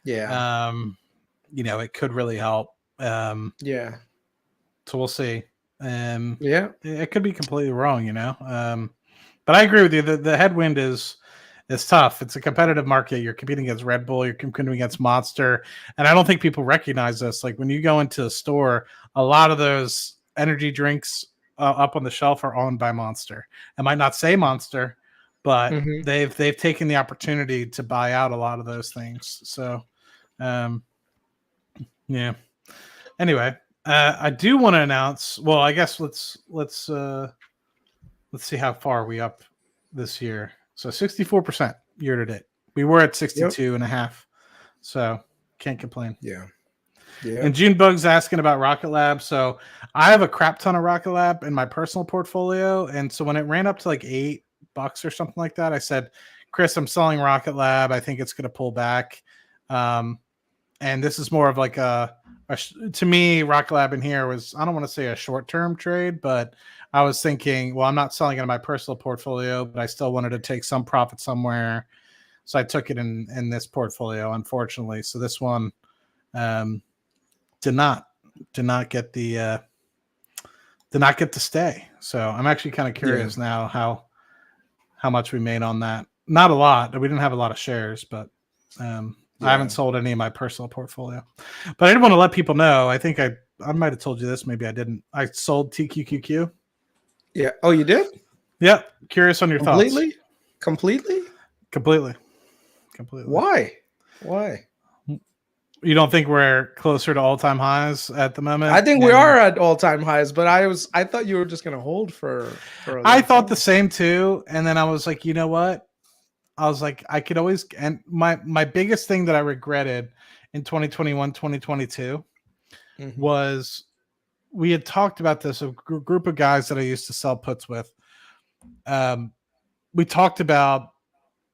Speaker 1: it could really help. So we'll see. It could be completely wrong, but I agree with you. The headwind is tough. It's a competitive market. You're competing against Red Bull. You're competing against Monster, and I don't think people recognize this. Like when you go into a store, a lot of those energy drinks up on the shelf are owned by Monster. I might not say Monster, but
Speaker 2: Mhm.
Speaker 1: they've taken the opportunity to buy out a lot of those things. So, yeah. Anyway, I do want to announce. Well, I guess let's see how far we up this year. So 64% year to date. We were at 62 and a half. So can't complain.
Speaker 2: Yeah.
Speaker 1: And June Bug's asking about Rocket Lab. So I have a crap ton of Rocket Lab in my personal portfolio. And so when it ran up to like $8 or something like that, I said, Chris, I'm selling Rocket Lab. I think it's going to pull back. And this is more of like to me, Rocket Lab in here was, I don't want to say a short-term trade, but I was thinking, well, I'm not selling it in my personal portfolio, but I still wanted to take some profit somewhere. So I took it in this portfolio, unfortunately. So this one did not get to stay. So I'm actually kind of curious now how much we made on that. Not a lot. We didn't have a lot of shares, but I haven't sold any of my personal portfolio. But I didn't want to let people know. I think I might have told you this. Maybe I didn't. I sold TQQQ.
Speaker 2: Yeah. Oh, you did?
Speaker 1: Yep. Curious on your thoughts.
Speaker 2: Completely?
Speaker 1: Completely.
Speaker 2: Why?
Speaker 1: You don't think we're closer to all-time highs at the moment?
Speaker 2: I think we are at all-time highs, but I thought you were just going to hold for
Speaker 1: I thought the same too, and then I was like, you know what? I was like, I could always, and my biggest thing that I regretted in 2021, 2022 was we had talked about this, a group of guys that I used to sell puts with. We talked about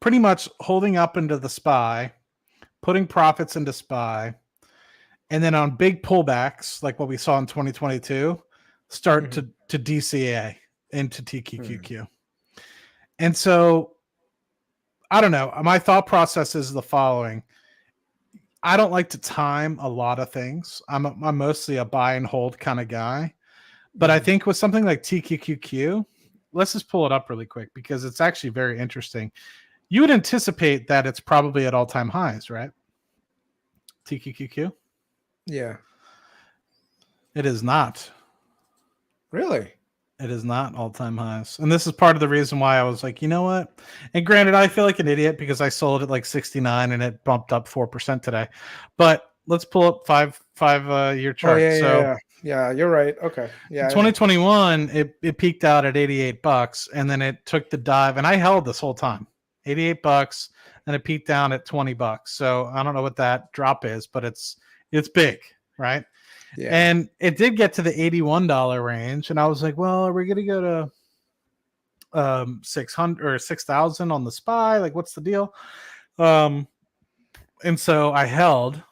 Speaker 1: pretty much holding up into the SPY, putting profits into SPY, and then on big pullbacks, like what we saw in 2022, start to DCA into TQQQ. And so, I don't know. My thought process is the following. I don't like to time a lot of things. I'm mostly a buy and hold kind of guy. But I think with something like TQQQ, let's just pull it up really quick because it's actually very interesting. You would anticipate that it's probably at all-time highs, right? TQQQ?
Speaker 2: Yeah.
Speaker 1: It is not.
Speaker 2: Really?
Speaker 1: It is not all-time highs. And this is part of the reason why I was like, you know what? And granted, I feel like an idiot because I sold it like 69 and it bumped up 4% today. But let's pull up five year chart.
Speaker 2: Yeah, you're right. Okay. Yeah.
Speaker 1: 2021, it peaked out at $88 and then it took the dive. And I held this whole time. $88 and it peaked down at $20. So I don't know what that drop is, but it's big, right? Yeah. And it did get to the $81 range, and I was like, well, are we going to go to 600 or 6,000 on the SPY? Like, what's the deal? And so I held,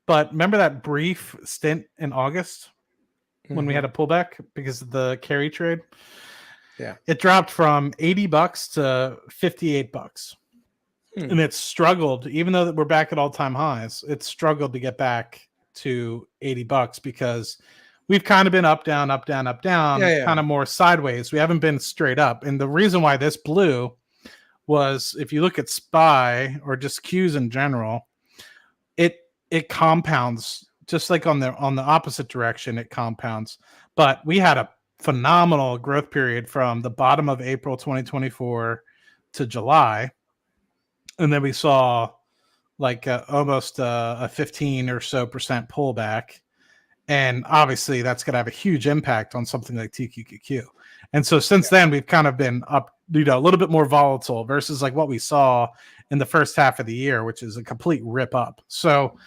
Speaker 1: but remember that brief stint in August when we had a pullback because of the carry trade?
Speaker 2: Yeah.
Speaker 1: It dropped from $80 to $58. And it struggled, even though we're back at all-time highs, it struggled to get back to $80 because we've kind of been up, down, kind of more sideways. We haven't been straight up. And the reason why this blew was if you look at SPY or just Qs in general, it compounds just like on the opposite direction, it compounds. But we had a phenomenal growth period from the bottom of April 2024 to July. And then we saw like almost a 15 or so % pullback. And obviously that's going to have a huge impact on something like TQQQ. And so since then we've kind of been up, a little bit more volatile versus like what we saw in the first half of the year, which is a complete rip up. So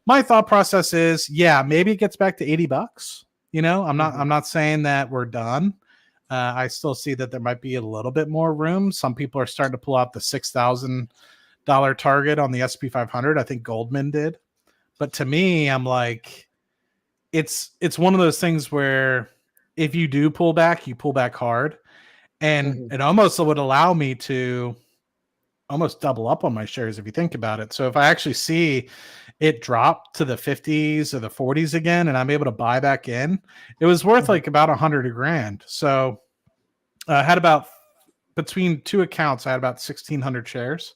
Speaker 1: my thought process is, yeah, maybe it gets back to $80. I'm not saying that we're done. I still see that there might be a little bit more room. Some people are starting to pull out the $6,000 target on the SP 500. I think Goldman did. But to me, I'm like, it's one of those things where if you do pull back, you pull back hard. And it almost would allow me to almost double up on my shares if you think about it. So if I actually see it drop to the 50s or the 40s again, and I'm able to buy back in, it was worth like about $100,000. So I had about, between two accounts, I had about 1,600 shares.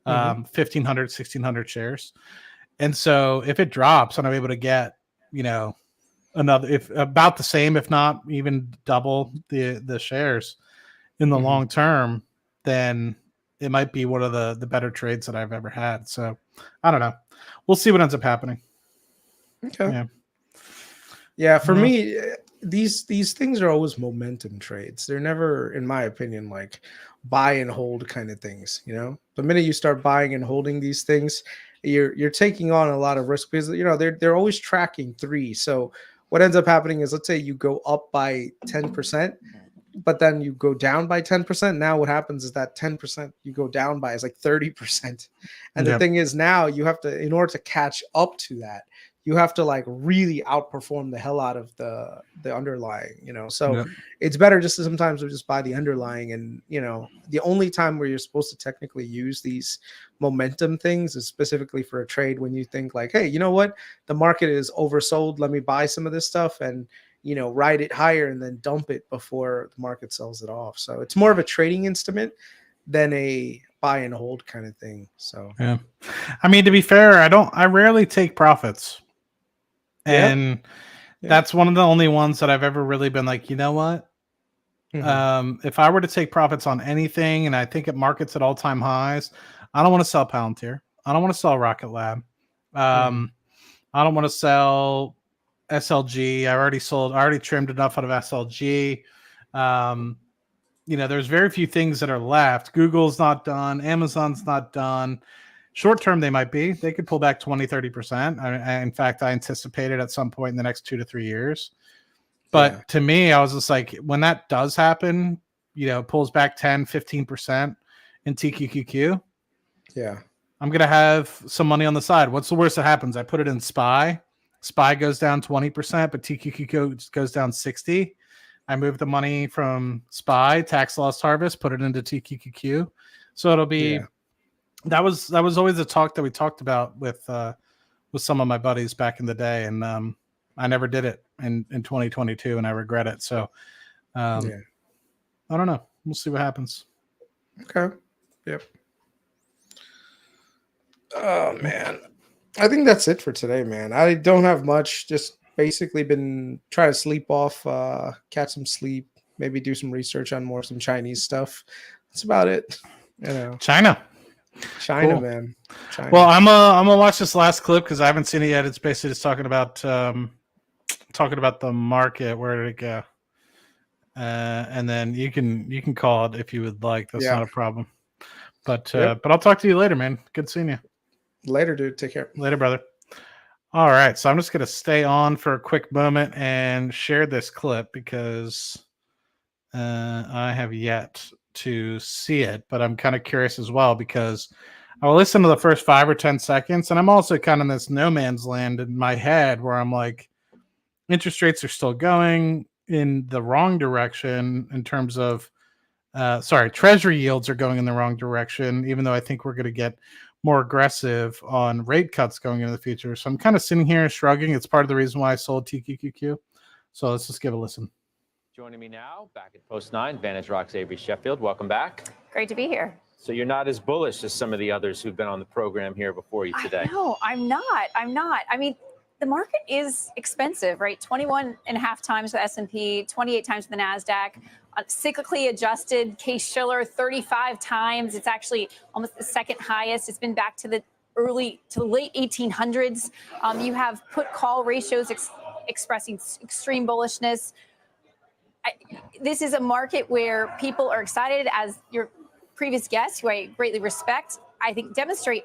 Speaker 1: 1,500, 1,600 shares. And so if it drops and I'm able to get, another, if about the same, if not even double the shares in the long term, then it might be one of the better trades that I've ever had. So I don't know. We'll see what ends up happening.
Speaker 2: Okay. Yeah. For me, these things are always momentum trades. They're never, in my opinion, like buy and hold kind of things. You know, the minute you start buying and holding these things, you're taking on a lot of risk because they're always tracking 3. So what ends up happening is, let's say you go up by 10%. But then you go down by 10%. Now what happens is that 10% you go down by is like 30%. And the thing is, now you have to, in order to catch up to that, you have to like really outperform the hell out of the underlying, So it's better just to sometimes just buy the underlying. And, the only time where you're supposed to technically use these momentum things is specifically for a trade when you think like, hey, you know what? The market is oversold. Let me buy some of this stuff and ride it higher and then dump it before the market sells it off. So it's more of a trading instrument than a buy and hold kind of thing. So
Speaker 1: yeah, I mean, to be fair, I rarely take profits, and that's one of the only ones that I've ever really been like, you know what? If I were to take profits on anything, and I think it markets at all-time highs, I don't want to sell Palantir. I don't want to sell Rocket Lab. I don't want to sell SLG. I already trimmed enough out of SLG. There's very few things that are left. Google's not done. Amazon's not done. Short term, they might be. They could pull back 20, 30%. In fact, I anticipated at some point in the next 2 to 3 years. But to me, I was just like, when that does happen, pulls back 10, 15% in TQQQ.
Speaker 2: Yeah.
Speaker 1: I'm going to have some money on the side. What's the worst that happens? I put it in SPY. SPY goes down 20%, but TQQQ goes down 60%. I moved the money from SPY, tax loss harvest, put it into TQQQ. So it'll be that was always a talk that we talked about with some of my buddies back in the day, and I never did it in 2022, and I regret it. So I don't know. We'll see what happens.
Speaker 2: Okay. Yep. Oh man. I think that's it for today, man. I don't have much. Just basically been trying to sleep off, catch some sleep, maybe do some research on some Chinese stuff. That's about it.
Speaker 1: China,
Speaker 2: cool. Man. China.
Speaker 1: Well, I'm gonna watch this last clip because I haven't seen it yet. It's basically just talking about the market. Where did it go? And then you can call it if you would like. That's not a problem. But I'll talk to you later, man. Good seeing you.
Speaker 2: Later, dude. Take care.
Speaker 1: Later, brother. All right. So I'm just going to stay on for a quick moment and share this clip because I have yet to see it, but I'm kind of curious as well because I will listen to the first 5 or 10 seconds. And I'm also kind of in this no man's land in my head where I'm like, interest rates are still going in the wrong direction in terms of, treasury yields are going in the wrong direction, even though I think we're going to get more aggressive on rate cuts going into the future. So I'm kind of sitting here shrugging. It's part of the reason why I sold TQQQ. So let's just give a listen.
Speaker 6: Joining me now, back at Post 9, Vantage Rock's Avery Sheffield. Welcome back.
Speaker 3: Great to be here.
Speaker 6: So you're not as bullish as some of the others who've been on the program here before you today.
Speaker 3: No, I'm not. I mean, the market is expensive, right? 21 and a half times the S&P, 28 times the NASDAQ. Cyclically adjusted Case-Shiller 35 times. It's actually almost the second highest. It's been back to the late 1800s. You have put-call ratios expressing extreme bullishness. This is a market where people are excited, as your previous guests, who I greatly respect, I think demonstrate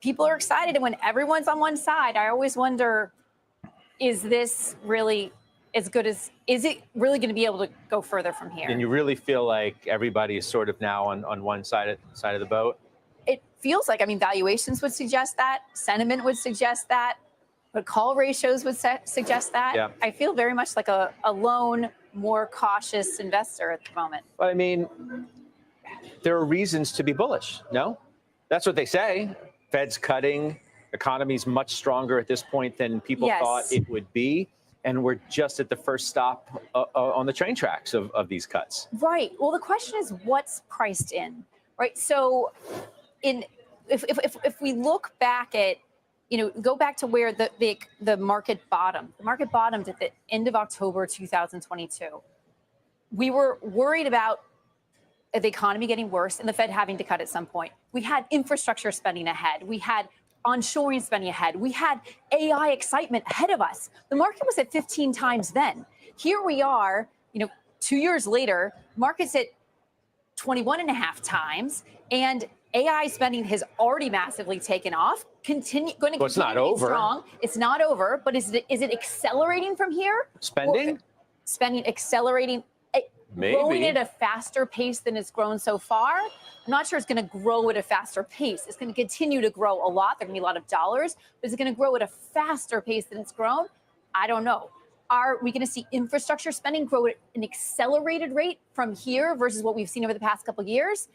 Speaker 3: people are excited. And when everyone's on one side, I always wonder, is this really as good as, is it really going to be able to go further from here?
Speaker 6: And you really feel like everybody is sort of now on one side of the boat?
Speaker 3: It feels like, I mean, valuations would suggest that, sentiment would suggest that, but call ratios would suggest that.
Speaker 6: Yeah.
Speaker 3: I feel very much like a lone, more cautious investor at the moment.
Speaker 6: Well, I mean, there are reasons to be bullish, no? That's what they say. Fed's cutting, economy's much stronger at this point than people thought it would be. And we're just at the first stop on the train tracks of these cuts.
Speaker 3: Right. Well, the question is what's priced in, right? So if we look back at
Speaker 7: go back to where the market bottomed. The market bottomed at the end of October 2022. We were worried about the economy getting worse and the Fed having to cut at some point. We had infrastructure spending ahead. We had onshoring spending ahead. We had AI excitement ahead of us. The market was at 15 times then. Here we are, 2 years later, market's at 21 and a half times, and AI spending has already massively taken off. Going to continue
Speaker 6: it's not over.
Speaker 7: Strong. It's not over, but is it accelerating from here? Spending accelerating.
Speaker 6: Maybe.
Speaker 7: Growing at a faster pace than it's grown so far. I'm not sure it's going to grow at a faster pace. It's going to continue to grow a lot. There are going to be a lot of dollars, but is it going to grow at a faster pace than it's grown? I don't know. Are we going to see infrastructure spending grow at an accelerated rate from here versus what we've seen over the past couple of years?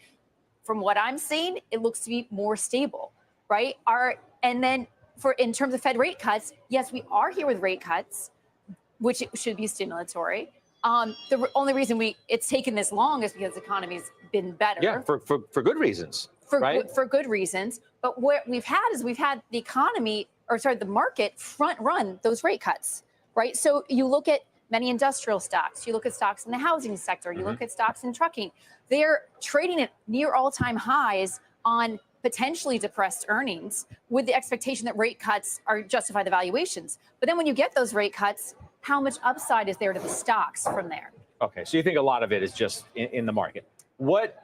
Speaker 7: From what I'm seeing, it looks to be more stable, right? And then in terms of Fed rate cuts, yes, we are here with rate cuts, which should be stimulatory. The only reason it's taken this long is because the economy's been better.
Speaker 6: Yeah, for good reasons.
Speaker 7: For good reasons. But what we've had the market front run those rate cuts, right? So you look at many industrial stocks, you look at stocks in the housing sector, you look at stocks in trucking, they're trading at near all-time highs on potentially depressed earnings with the expectation that rate cuts are justify the valuations. But then when you get those rate cuts, how much upside is there to the stocks from there?
Speaker 6: Okay, so you think a lot of it is just in the market. What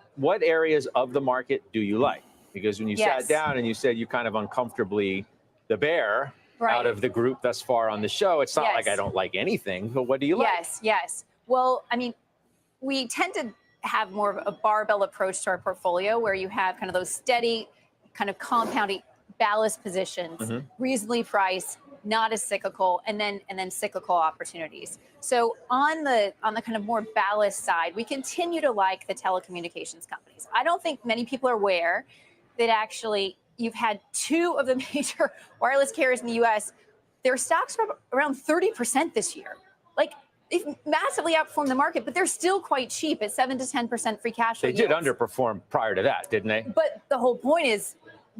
Speaker 6: areas of the market do you like? Because when you sat down and you said you kind of uncomfortably the bear out of the group thus far on the show, it's not like I don't like anything, but what do you like?
Speaker 7: Yes. Well, I mean, we tend to have more of a barbell approach to our portfolio where you have kind of those steady, kind of compounding ballast positions, reasonably priced, not as cyclical, and then cyclical opportunities. So on the kind of more ballast side, we continue to like the telecommunications companies. I don't think many people are aware that actually you've had two of the major wireless carriers in the U.S. Their stocks are around 30% this year. Like they've massively outperformed the market, but they're still quite cheap at 7 to 10% free cash flow.
Speaker 6: They did underperform prior to that, didn't they?
Speaker 7: But the whole point is,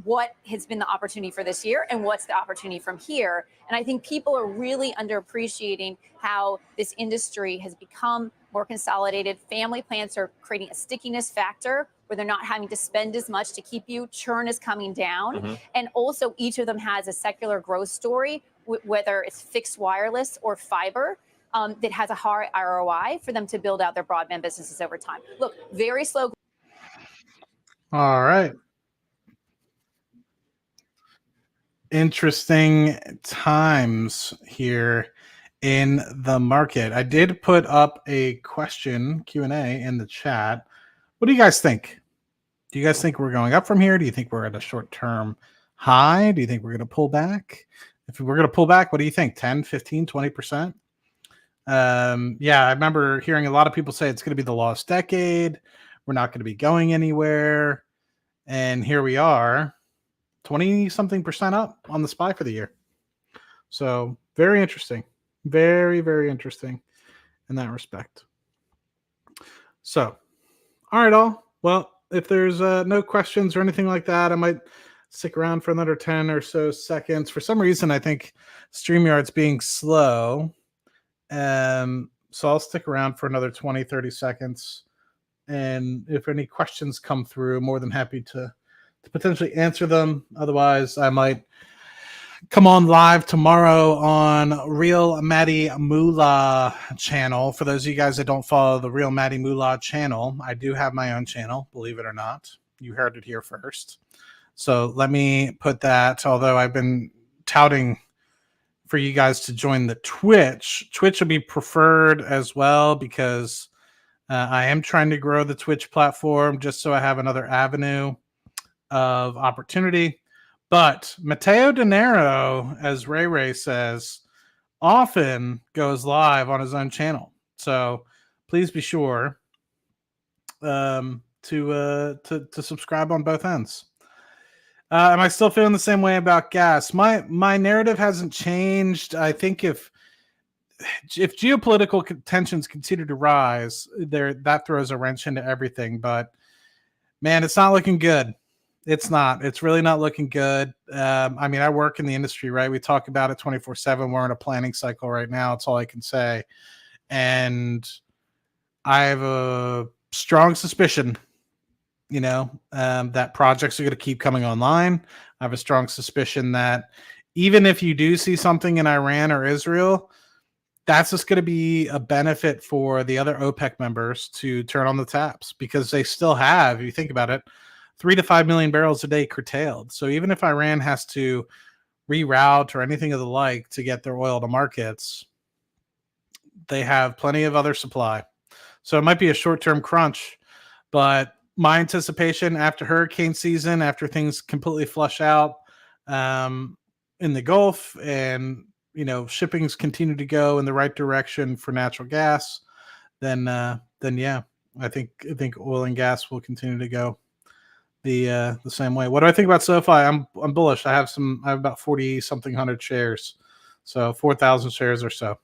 Speaker 7: what has been the opportunity for this year and what's the opportunity from here? And I think people are really underappreciating how this industry has become more consolidated. Family plans are creating a stickiness factor where they're not having to spend as much to keep you. Churn is coming down. And also each of them has a secular growth story, whether it's fixed wireless or fiber, that has a high ROI for them to build out their broadband businesses over time. Look, very slow.
Speaker 1: All right. Interesting times here in the market. I did put up a question, Q&A, in the chat. What do you guys think? Do you guys think we're going up from here? Do you think we're at a short-term high? Do you think we're going to pull back? If we're going to pull back, what do you think? 10, 15, 20%? Yeah, I remember hearing a lot of people say it's going to be the lost decade. We're not going to be going anywhere. And here we are. 20-something% up on the SPY for the year. So very interesting. Very, very interesting in that respect. So, all right, all. Well, if there's no questions or anything like that, I might stick around for another 10 or so seconds. For some reason, I think StreamYard's being slow. So I'll stick around for another 20, 30 seconds. And if any questions come through, more than happy to potentially answer them. Otherwise, I might come on live tomorrow on Real Maddie Moolah channel. For those of you guys that don't follow the Real Maddie Moolah channel, I do have my own channel, believe it or not. You heard it here first. So let me put that, although I've been touting for you guys to join the Twitch. Twitch will be preferred as well because I am trying to grow the Twitch platform just so I have another avenue of opportunity. But Matteo De Niro, as Ray says, often goes live on his own channel. So please be sure to subscribe on both ends. Am I still feeling the same way about gas? My narrative hasn't changed. I think if geopolitical tensions continue to rise, that throws a wrench into everything. But man, it's not looking good. It's not. It's really not looking good. I mean, I work in the industry, right? We talk about it 24/7. We're in a planning cycle right now. That's all I can say. And I have a strong suspicion, that projects are going to keep coming online. I have a strong suspicion that even if you do see something in Iran or Israel, that's just going to be a benefit for the other OPEC members to turn on the taps, because they still have, if you think about it, 3 to 5 million barrels a day curtailed. So even if Iran has to reroute or anything of the like to get their oil to markets, they have plenty of other supply. So it might be a short-term crunch, but my anticipation after hurricane season, after things completely flush out in the Gulf, and shippings continue to go in the right direction for natural gas, then yeah, I think oil and gas will continue to go the same way. What do I think about SoFi? I'm bullish. I have about 40 something hundred shares, so 4,000 shares or so.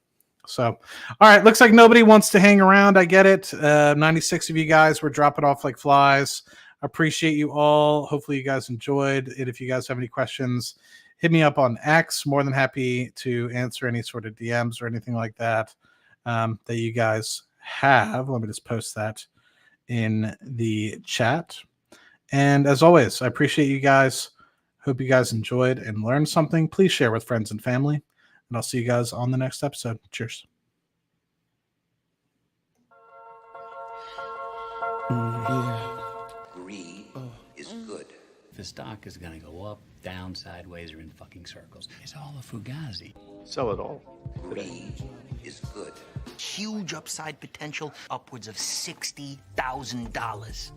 Speaker 1: So, all right, looks like nobody wants to hang around. I get it. 96 of you guys were dropping off like flies. Appreciate you all. Hopefully you guys enjoyed it. If you guys have any questions, hit me up on X. More than happy to answer any sort of DMs or anything like that that you guys have. Let me just post that in the chat. And as always, I appreciate you guys. Hope you guys enjoyed and learned something. Please share with friends and family. And I'll see you guys on the next episode. Cheers.
Speaker 8: Greed is good.
Speaker 9: The stock is going to go up, down, sideways, or in fucking circles. It's all a fugazi.
Speaker 6: Sell it all.
Speaker 8: Greed is good. Huge upside potential, upwards of $60,000.